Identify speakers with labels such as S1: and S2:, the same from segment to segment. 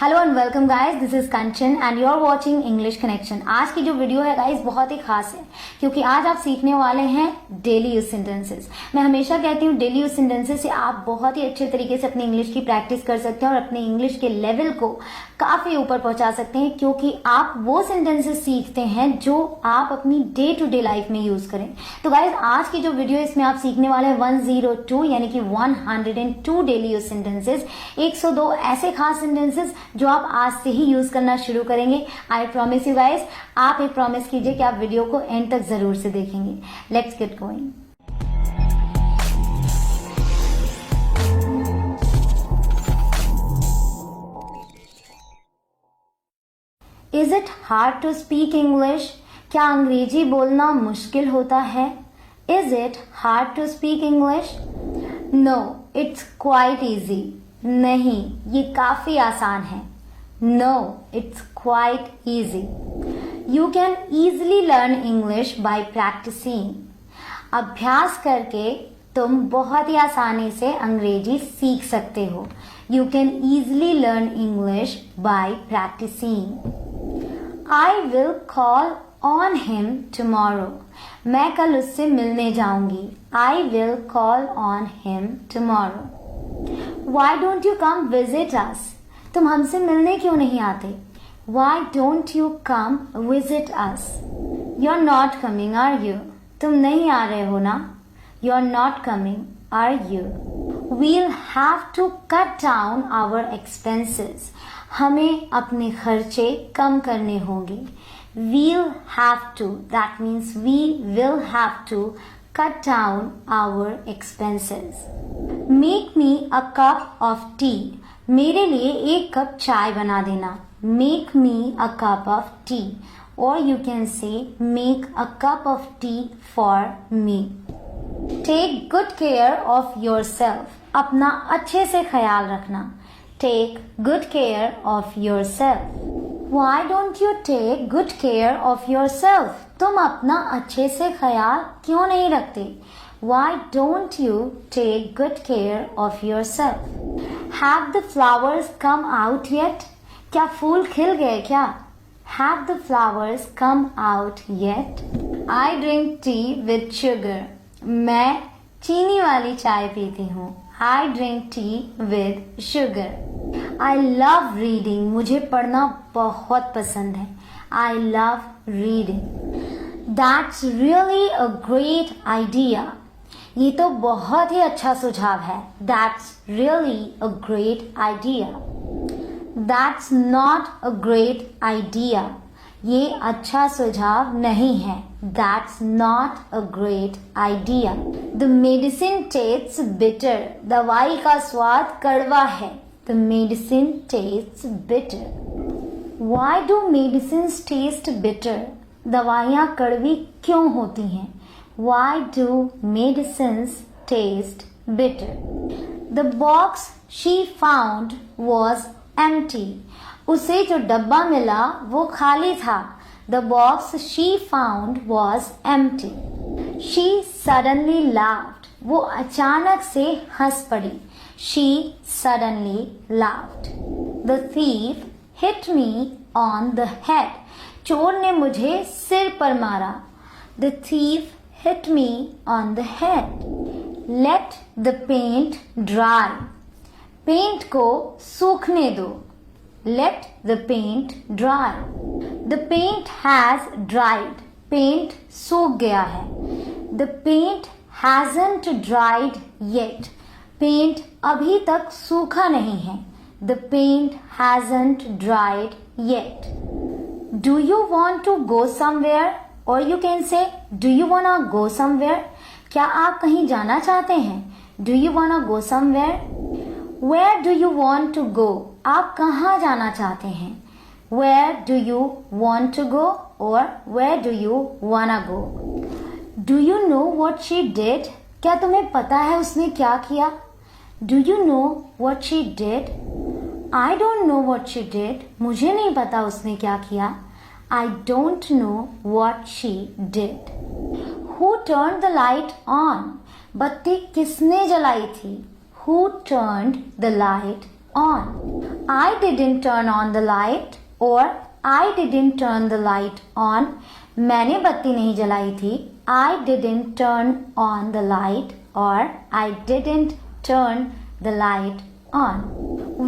S1: Hello and welcome guys, this is Kanchan and you are watching English connection. आज की जो video है guys बहुत ही खास है क्योंकि आज आप सीखने वाले हैं डेली यूज सेंटेंसेस। मैं हमेशा कहती हूँ डेली यूज सेंटेंसेस से आप बहुत ही अच्छे तरीके से अपनी इंग्लिश की प्रैक्टिस कर सकते हैं और अपने इंग्लिश के लेवल को काफी ऊपर पहुंचा सकते हैं क्योंकि आप वो सेंटेंसेस सीखते हैं जो आप अपनी डे टू डे लाइफ में यूज करें। तो गाइस आज की जो वीडियो इसमें आप सीखने वाले हैं 102 यानी कि 102 डेली यूज सेंटेंसेस, 102 ऐसे खास सेंटेंसेस जो आप आज से ही यूज करना शुरू करेंगे। आई प्रॉमिस यू गाइस, आप एक प्रॉमिस कीजिए कि आप वीडियो को एंड तक जरूर से देखेंगे। Let's get going. Is it hard to speak English? क्या अंग्रेजी बोलना मुश्किल होता है? Is it hard to speak English? No, it's quite easy. नहीं, ये काफी आसान है। No, it's quite easy. You can easily learn English by practicing. अभ्यास करके तुम बहुत ही आसानी से अंग्रेजी सीख सकते हो। You can easily learn English by practicing. I will call on him tomorrow. मैं कल उससे मिलने जाऊंगी। I will call on him tomorrow. Why don't you come visit us? तुम हमसे मिलने क्यों नहीं आते? Why don't you come visit us? You're not coming, are you? तुम नहीं आ रहे हो ना? You're not coming, are you? We'll have to cut down our expenses. हमें अपने खर्चे कम करने होंगे। We'll have to, that means we will have to cut down our expenses. Make me a cup of tea. मेरे लिए एक cup चाय बना देना। Make me a cup of tea, or you can say make a cup of tea for me. Take good care of yourself. अपना अच्छे से ख्याल रखना। Take good care of yourself. Why don't you take good care of yourself? तुम अपना अच्छे से ख्याल क्यों नहीं रखते? Why don't you take good care of yourself? Have the flowers come out yet? क्या फूल खिल गए क्या? Have the flowers come out yet? I drink tea with sugar. मैं चीनी वाली चाय पीती हूँ। I drink tea with sugar. I love reading. मुझे पढ़ना बहुत पसंद है। I love reading. That's really a great idea. ये तो बहुत ही अच्छा सुझाव है। That's really a great idea. That's not a great idea. ये अच्छा सुझाव नहीं है। That's not a great idea. The medicine tastes bitter. दवाई का स्वाद कड़वा है। The medicine tastes bitter. Why do medicines taste bitter? दवाइयाँ कड़वी क्यों होती हैं? Why do medicines taste bitter? The box she found was empty. उसे जो डब्बा मिला वो खाली था। The box she found was empty. She suddenly laughed. वो अचानक से हंस पड़ी। She suddenly laughed. The thief hit me on the head. चोर ने मुझे सिर पर मारा। The thief hit me on the head. Let the paint dry. Paint को सूखने दो। Let the paint dry. The paint has dried. Paint सूख गया है। The paint hasn't dried yet. Paint अभी तक सूखा नहीं है। The paint hasn't dried yet. Do you want to go somewhere? Or you can say, do you wanna go somewhere? क्या आप कहीं जाना चाहते हैं? Do you wanna go somewhere? Where do you want to go? आप कहाँ जाना चाहते हैं? Where do you want to go? Or where do you wanna go? Do you know what she did? क्या तुम्हें पता है उसने क्या किया? Do you know what she did? I don't know what she did. मुझे नहीं पता उसने क्या किया। I don't know what she did. Who turned the light on? बत्ती किसने जलाई थी? Who turned the light on. I didn't turn on the light or I didn't turn the light on. मैंने बत्ती नहीं जलाई थी. I didn't turn on the light or I didn't turn the light on.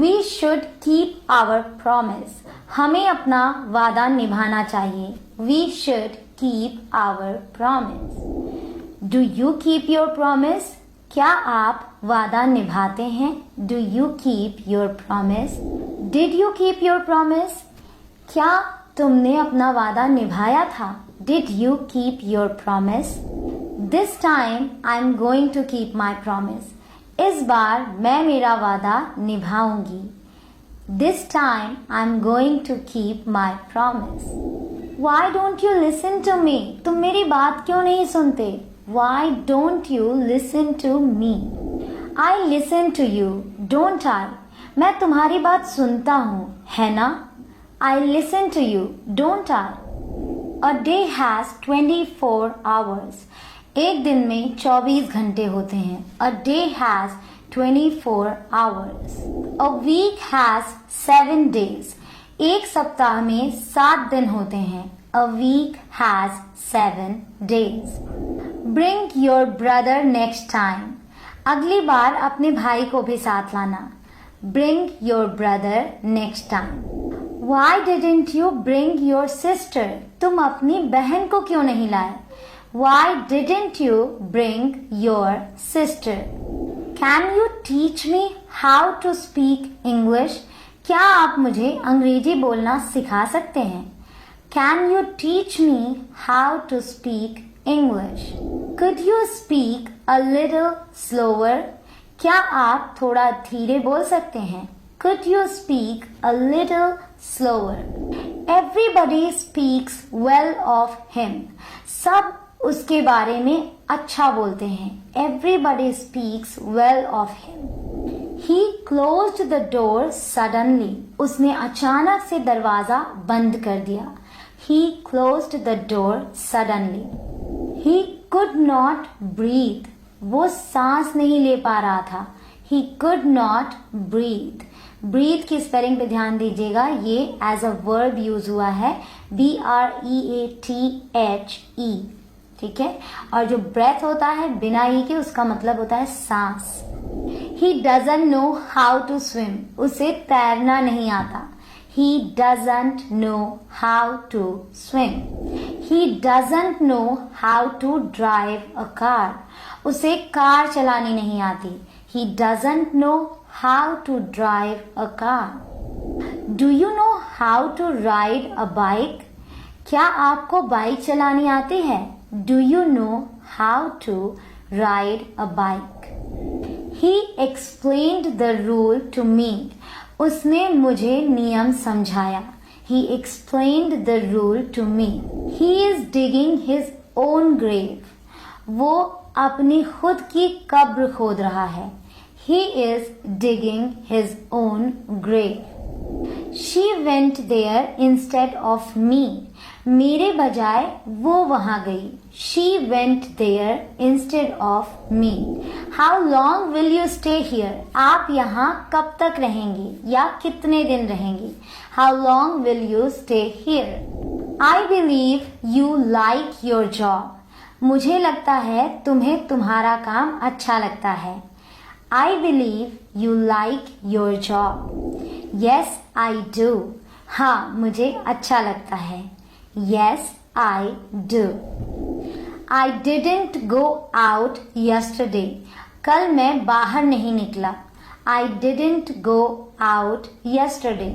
S1: We should keep our promise. हमें अपना वादा निभाना चाहिए. We should keep our promise. Do you keep your promise? क्या आप वादा निभाते हैं? Do you keep your promise? Did you keep your promise? क्या तुमने अपना वादा निभाया था? Did you keep your promise? This time I'm going to keep my promise. इस बार मैं मेरा वादा निभाऊंगी. This time I'm going to keep my promise. Why don't you listen to me? तुम मेरी बात क्यों नहीं सुनते? Why don't you listen to me? I listen to you, don't I? मैं तुम्हारी बात सुनता हूँ, है ना? I listen to you, don't I? A day has 24 hours. एक दिन में 24 घंटे होते हैं. A day has 24 hours. A week has 7 days. एक सप्ताह में 7 दिन होते हैं. A week has 7 days. Bring your brother next time. अगली बार अपने भाई को भी साथ लाना. Bring your brother next time. Why didn't you bring your sister? तुम अपनी बहन को क्यों नहीं लाए? Why didn't you bring your sister? Can you teach me how to speak English? क्या आप मुझे अंग्रेजी बोलना सिखा सकते हैं? Can you teach me how to speak English? Could you speak a little slower? क्या आप थोड़ा धीरे बोल सकते हैं? Could you speak a little slower? Everybody speaks well of him. सब उसके बारे में अच्छा बोलते हैं. Everybody speaks well of him. He closed the door suddenly. उसने अचानक से दरवाजा बंद कर दिया. He closed the door suddenly. He could not breathe. वो सांस नहीं ले पा रहा था. He could not breathe. Breathe की स्पेलिंग पे ध्यान दीजिएगा. ये एज अ वर्ब यूज हुआ है. BREATHE. ठीक है. और जो ब्रेथ होता है बिना ई के, उसका मतलब होता है सांस. He doesn't know how to swim. उसे तैरना नहीं आता. He doesn't know how to swim. He doesn't know how to drive a car. उसे कार चलानी नहीं आती. He doesn't know how to drive a car. Do you know how to ride a bike? क्या आपको bike चलानी आती है? Do you know how to ride a bike? He explained the rule to me. उसने मुझे नियम समझाया. He explained the rule to me. He is digging his own grave. वो अपनी खुद की कब्र खोद रहा है. He is digging his own grave. She went there instead of me. मेरे बजाय वो वहां गई. She went there instead of me. How long will you stay here? आप यहाँ कब तक रहेंगी या कितने दिन रहेंगी? How long will you stay here? I believe you like your job. मुझे लगता है तुम्हें तुम्हारा काम अच्छा लगता है. I believe you like your job. Yes, I do. हाँ, मुझे अच्छा लगता है. Yes, I do. I didn't go out yesterday. कल मैं बाहर नहीं निकला. I didn't go out yesterday.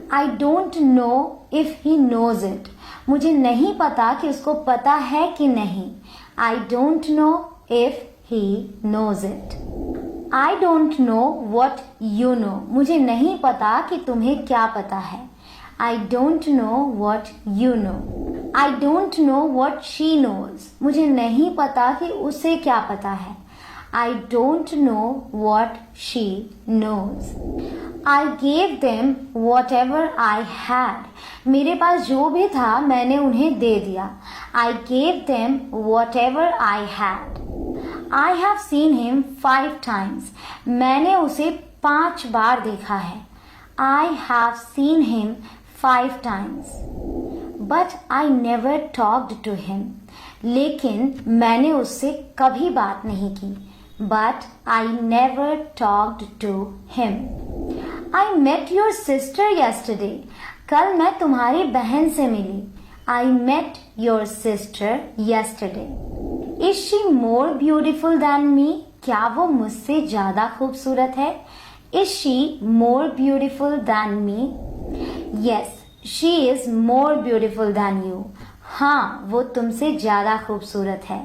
S1: I don't know if he knows it. मुझे नहीं पता कि उसको पता है कि नहीं. I don't know if he knows it. I don't know what you know. मुझे नहीं पता कि तुम्हें क्या पता है. I don't know what you know. I don't know what she knows. मुझे नहीं पता कि उसे क्या पता है. I don't know what she knows. I gave them whatever I had. मेरे पास जो भी था मैंने उन्हें दे दिया. I gave them whatever I had. I have seen him 5 times. मैंने उसे 5 बार देखा है। I have seen him 5 times. But I never talked to him. लेकिन मैंने उससे कभी बात नहीं की। But I never talked to him. I met your sister yesterday. कल मैं तुम्हारी बहन से मिली। I met your sister yesterday. Is she more beautiful than me? क्या वो मुझसे ज्यादा खूबसूरत है? Is she more beautiful than me? Yes, she is more beautiful than you. हाँ, वो तुमसे ज्यादा खूबसूरत है।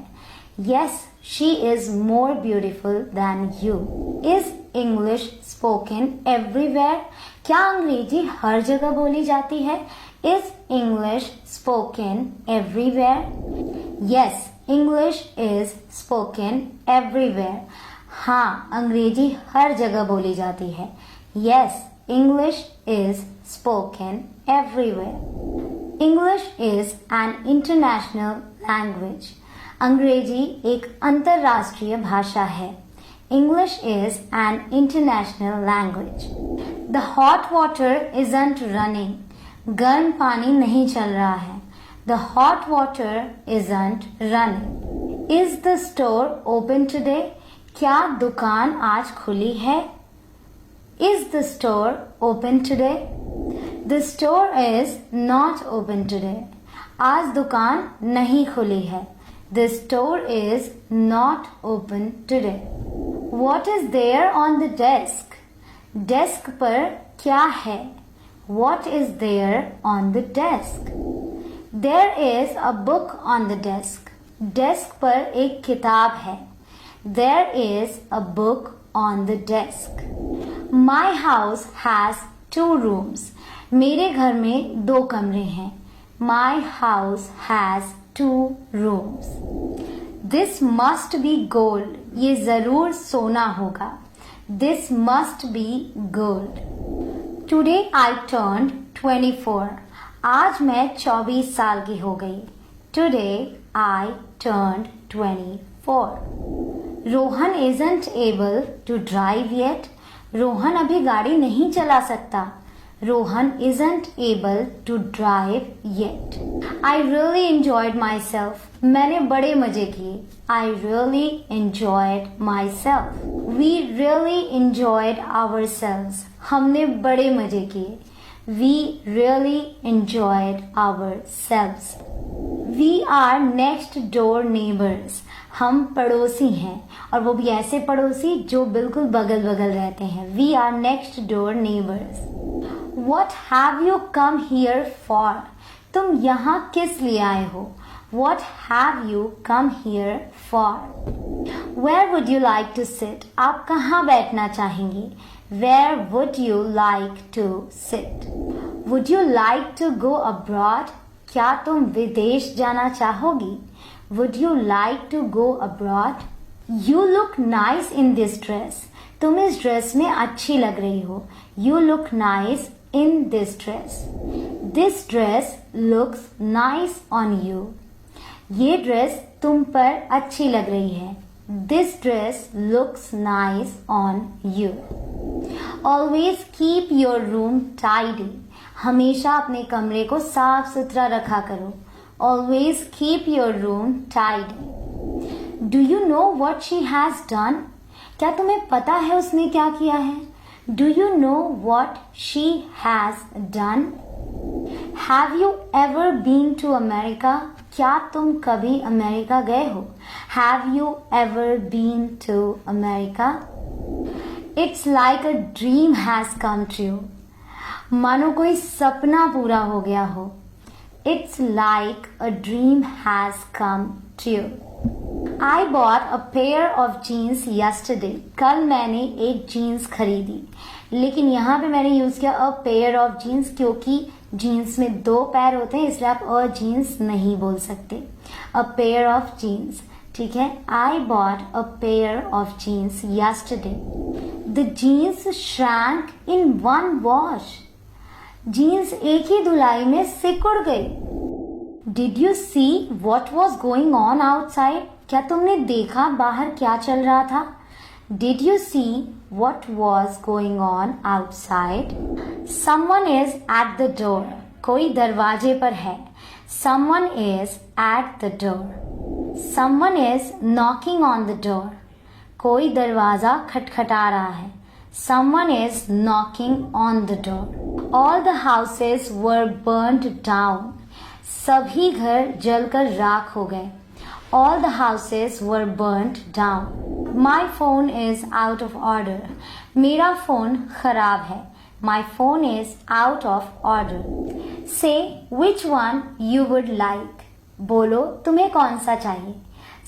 S1: Yes, she is more beautiful than you. Is English spoken everywhere? क्या अंग्रेजी हर जगह बोली जाती है? Is English spoken everywhere? Yes, English is spoken everywhere. हाँ, अंग्रेजी हर जगह बोली जाती है। Yes, English is spoken everywhere. English is an international language. अंग्रेजी एक अंतरराष्ट्रीय भाषा है। English is an international language. The hot water isn't running. गर्म पानी नहीं चल रहा है। The hot water isn't running. Is the store open today? क्या दुकान आज खुली है? Is the store open today? The store is not open today. आज दुकान नहीं खुली है। The store is not open today. What is there on the desk? Desk पर क्या है? What is there on the desk? There is a book on the desk. Desk पर एक किताब है। There is a book on the desk. My house has 2 rooms. मेरे घर में 2 कमरे हैं। My house has 2 rooms. This must be gold. ये जरूर सोना होगा। This must be gold. Today I turned 24. आज मैं 24 साल की हो गई। Today I turned 24. Rohan isn't able to drive yet. Rohan अभी गाड़ी नहीं चला सकता। Rohan isn't able to drive yet. I really enjoyed myself. मैंने बड़े मजे किए। I really enjoyed myself. We really enjoyed ourselves. हमने बड़े मजे किए। We really enjoyed ourselves. We are next door neighbors. हम पड़ोसी हैं और वो भी ऐसे पड़ोसी जो बिल्कुल बगल बगल रहते हैं। We are next door neighbors. What have you come here for? तुम यहाँ किस लिए आए हो? What have you come here for? Where would you like to sit? आप कहाँ बैठना चाहेंगे? Where would you like to sit? Would you like to go abroad? क्या तुम विदेश जाना चाहोगी? Would you like to go abroad? You look nice in this dress. तुम इस ड्रेस में अच्छी लग रही हो। You look nice in this dress. This dress looks nice on you. ये ड्रेस तुम पर अच्छी लग रही है। This dress looks nice on you. Always keep your room tidy. हमेशा अपने कमरे को साफ सुथरा रखा करो। Always keep your room tidy. Do you know what she has done? क्या तुम्हें पता है उसने क्या किया है? Do you know what she has done? Have you ever been to America? क्या तुम कभी अमेरिका गए हो? Have you ever been to America? It's like a dream has come true. मानो कोई सपना पूरा हो गया हो। It's like a dream has come true. I bought a pair of jeans yesterday. कल मैंने एक जीन्स खरीदी। लेकिन यहाँ पे मैंने यूज किया a pair of jeans क्योंकि जीन्स में 2 पैर होते हैं, इसलिए आप a jeans नहीं बोल सकते। A pair of jeans, ठीक है। I bought a pair of jeans yesterday. The jeans shrank in one wash. Jeans एक ही धुलाई में सिकुड़ गई। Did you see what was going on outside? क्या तुमने देखा बाहर क्या चल रहा था? Did you see what was going on outside. Someone is at the door. कोई दरवाजे पर है. Someone is at the door. Someone is knocking on the door. कोई दरवाजा खटखटा रहा है. Someone is knocking on the door. All the houses were burnt down. सभी घर जलकर राख हो गए. All the houses were burnt down. My phone is out of order. मेरा फोन खराब है. My phone is out of order. Say which one you would like. बोलो तुम्हें कौन सा चाहिए.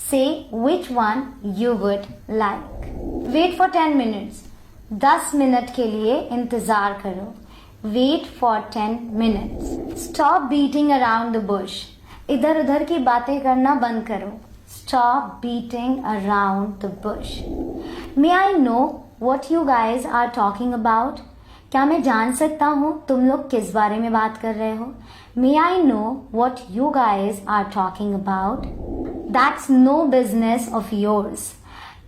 S1: Say which one you would like. Wait for 10 minutes. 10 minute के लिए इंतजार करो. Wait for 10 minutes. Stop beating around the bush. इधर उधर की बातें करना बंद करो. Stop beating around the bush. May I know what you guys are talking about? क्या मैं जान सकता हूँ तुम लोग किस बारे में बात कर रहे हो? May I know what you guys are talking about? That's no business of yours.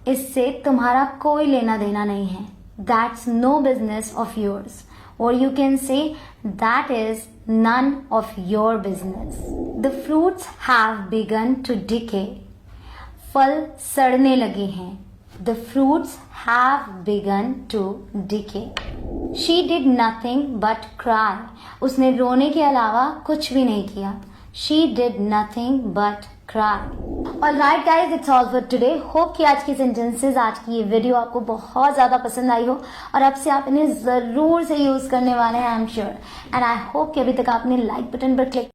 S1: इससे तुम्हारा कोई लेना देना नहीं है. That's no business of yours. Or you can say that is none of your business. The fruits have begun to decay. फल सड़ने लगे हैं. The fruits have begun to decay. She did nothing but cry. उसने रोने के अलावा कुछ भी नहीं किया. She did nothing but cry. Alright guys, it's all for today. Hope कि आज की sentences, आज की ये वीडियो आपको बहुत ज़्यादा पसंद आई हो और अब से आप इन्हें ज़रूर से यूज़ करने वाले हैं, I am sure. And I hope कि अभी तक आपने लाइक बटन पर क्लिक